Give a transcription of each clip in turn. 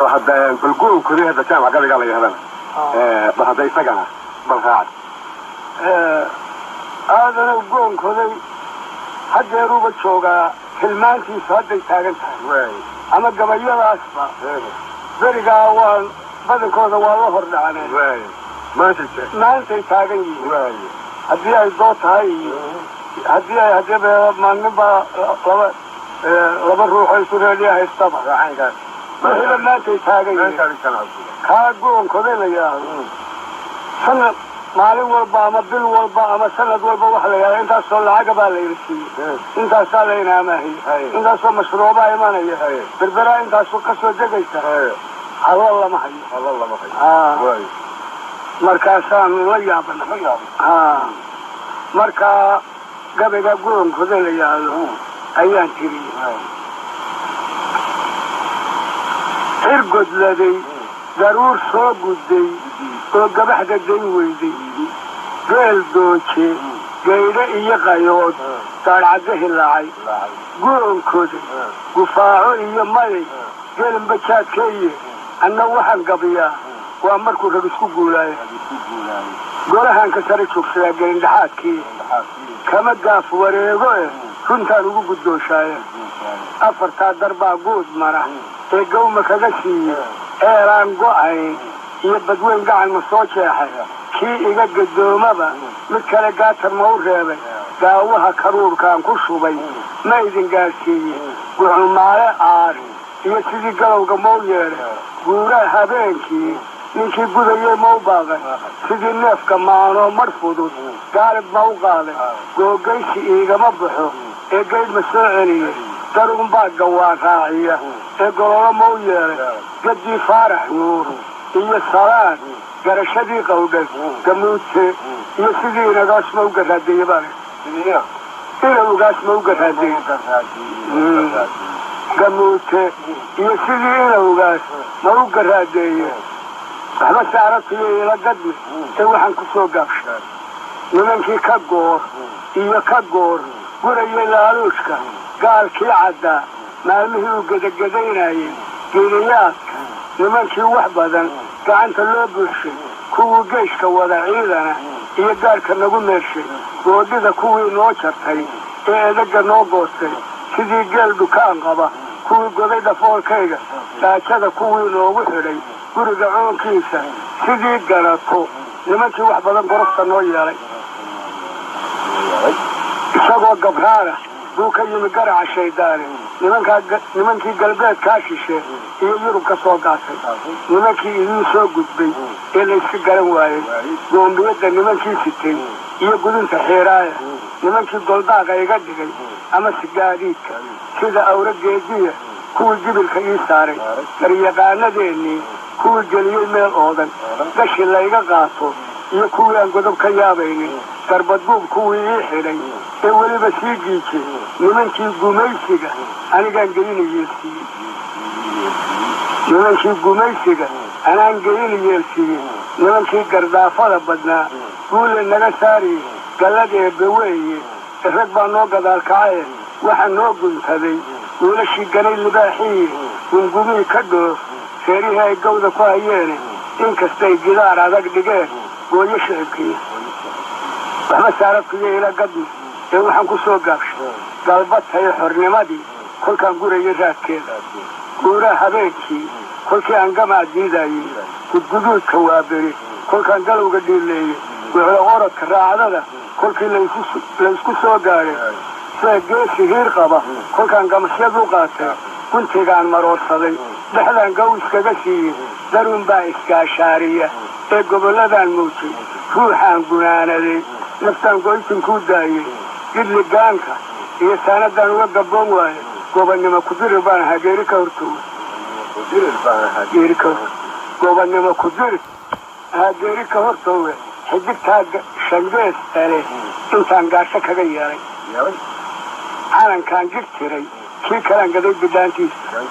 وهذا بالقول كله هذا كان قال لي هذا بهذا يسقنا بالغاد هذا القول كله حتى يروب الشوقة كلمان في صدق تاجنها أما قبيلة أسمع ذلك أول بدل كذا والله فرد عنه ما أنت تاجني هدي الضوء هاي هدي ما نبى لما نروح السورية هيستبع ما هي ما أنت تاجني كاقول كذا يا سنة مالي والبا ما بيل والبا ما سند والبا وحلا أنت أصل عقبة ليرسي أنت أصل هنا ما هي أنت أصل مشروبة إيمانة هي بالبرا أنت أصل كسر جيسة الله ما هي الله ما هي مركزان ويا بنا مركا قبل يقولون كذا يا أيان تري إرقد لدي ضرور صوب ودي وقبل حدا الدين ويدي قال دوشي غير إيه قيود صار عده اللاعي قولون كذا قفاعو إيه مالي قال مبكات كيه أنا وحن قبيا وأمركو رجسكو قولاي قولها أنك سرتشوف سلاجين دحاتكي كما قاف وريقوه كنت أروقو قدوشايا أفرتا دربا قود مرة إيقوم كغسي إيران قوعي يبدوين قاعد مصوشيحي كي إيقا قدوما با متكالي قاتر موريبي قاوها كرور كان كشوبي ما إذن قاسي قوعو مالي عاري يسيدي قلوغا مويري قولا هبينكي ninkii gudayay ma u baaqay sidii neefka maano mar fudud gaalib ma u qaaday googaysi iigama baxo ee geyd ma soo celiyey darun baa gawaan raaciya ee gololo ma u yeelay gaddii faarax nuur iyo salaan garashadii qawdhay gamuute iyo sidii inagaas ma u garaadeeye bale inawgaas ma u garaadeeye gamuute iyo sidii inawgaas ma u garaadeeye waxba saaratiyo ila gadmi ee waxaan ku soo gaabshay nimankii ka goor iyo ka goor gurayay laaluushka gaalkii caddaa maalmihii uu gedagadaynayay geeliyaadka nimankii wax badan gacanta loo buuxshay kuwii geeshka wada ciidana iyo gaarka nagu meershay goodhida kuwii noo jartay ee edaga noo goostay sidii geel dhukaan qaba kuwii goday dhafoolkayga daajada kuwii noogu xidhay guriga coonkiisa sidii garato nimankii wax badan gorofta noo yeelay isagoo gabraara buu ka yimi garaca shaydaane nimankii galbeed kaa shishe iyo yurub ka soo gaasay nimankii idiin soo gudbay ee layska garan waayey goombiyadda nimankii sitay iyo gudinta xiiraaya nimankii goldaaqa iga dhigay ama sigaadiidka sida awra geediya kuwii jibilka ii saaray garyaqaanadeennii kuwii geliyey meel oodan gashi layga qaato iyo kuwii aan godob ka yaabaynin garbaduub kuwii ii xidhay ee weliba sii giijay nimankii gumaysiga anigaan gelina yeelsiiyey nimankii gumaysiga anaan gelina yeelsiiyey nimankii gardaafada badnaa guule naga saariyey galladee baweeye rag baa noo gadaal kacaye waxaa noo guntaday wiilashii ganay libaaxiye gungumii ka dhoof seerihii ay gawda ku hayeene inkastay gidaar adag dhigeen gooyo shicibkiiya waxba saarabkiyo ila gadmi ee waxaan ku soo gaabshay galbatayo xornimadii kolkaan gurayay raadkeeda guuraha habeenkii kolkii aan gamaa diidayey gudguduudka waaberi kolkaan galowga dhiileeyey wuxuu orodka raacdada kolkii laysku soo gaadhay sida geesi hiir qaba kolkaan gamashyad u qaatay guntigaan maroorsaday dhexdaan gaw iskaga siiyey darun baa iskaashaariya ee gobolladaan muujay ruuxaan gunaanaday naftaan goytinkuu daayey gidligaanka iyo saanadaan uga gabboon waaye gobannimo kudirir baan ahaa geeri ka hortooga gobannimo kudirir ahaa geeri ka hortooga xidigtaa shangees ele intaan gaasho kaga yeelay calankaan jir tiray kii kalaan gaday bidhaantiisa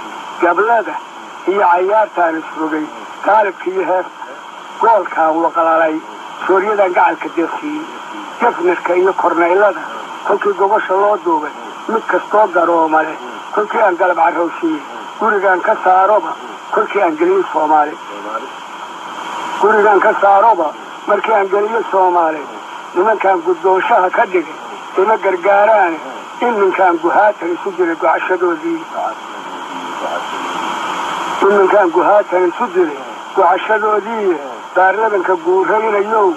gablada iyo cayaartaan isrogay qaalibka iyo heesta goolkaan waqalalay sooryadan gacalka deeqsiiyey jafnarka iyo kornaylada kolkii gobasha loo duubay mid kastoo garooma leh kolkii aan galab carrowsiiyey gurigan ka saaroba kolkii aan geliyo Soomaali gurigan ka saaroba markii aan geliyo Soomaali nimankan guddoonshaha ka dhigay ima gargaaraan iminkan guhaatan isu jiray gocashadoodii iminkan guhaatan isu jiray gocashadoodii baarlamanka guuraynayow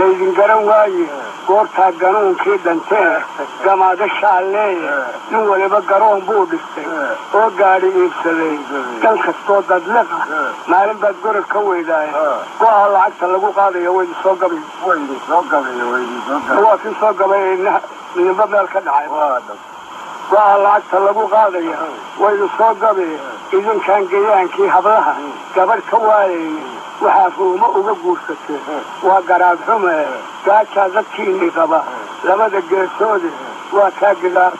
laydin garan waaye goortaa ganuunkii dhanteen gamaado shaalleeye nin waliba garoon buu dhistay oo gaadhi iibsaday dal kastoo dadliqa maalin baad gorod ka weydaaye go'aa lacagta lagu qaadayo waydi soo gabay waa kii soo gabay ninba meel ka dhacay go'aa lacagta lagu qaadaya waydi soo gabay idinkaan gayaankii hablaha gabadh ka waayayay waxaa fuumo uga guursatee waa garaad xume gaajaa dadkiinii qaba labada geesoode waa kaa gidaar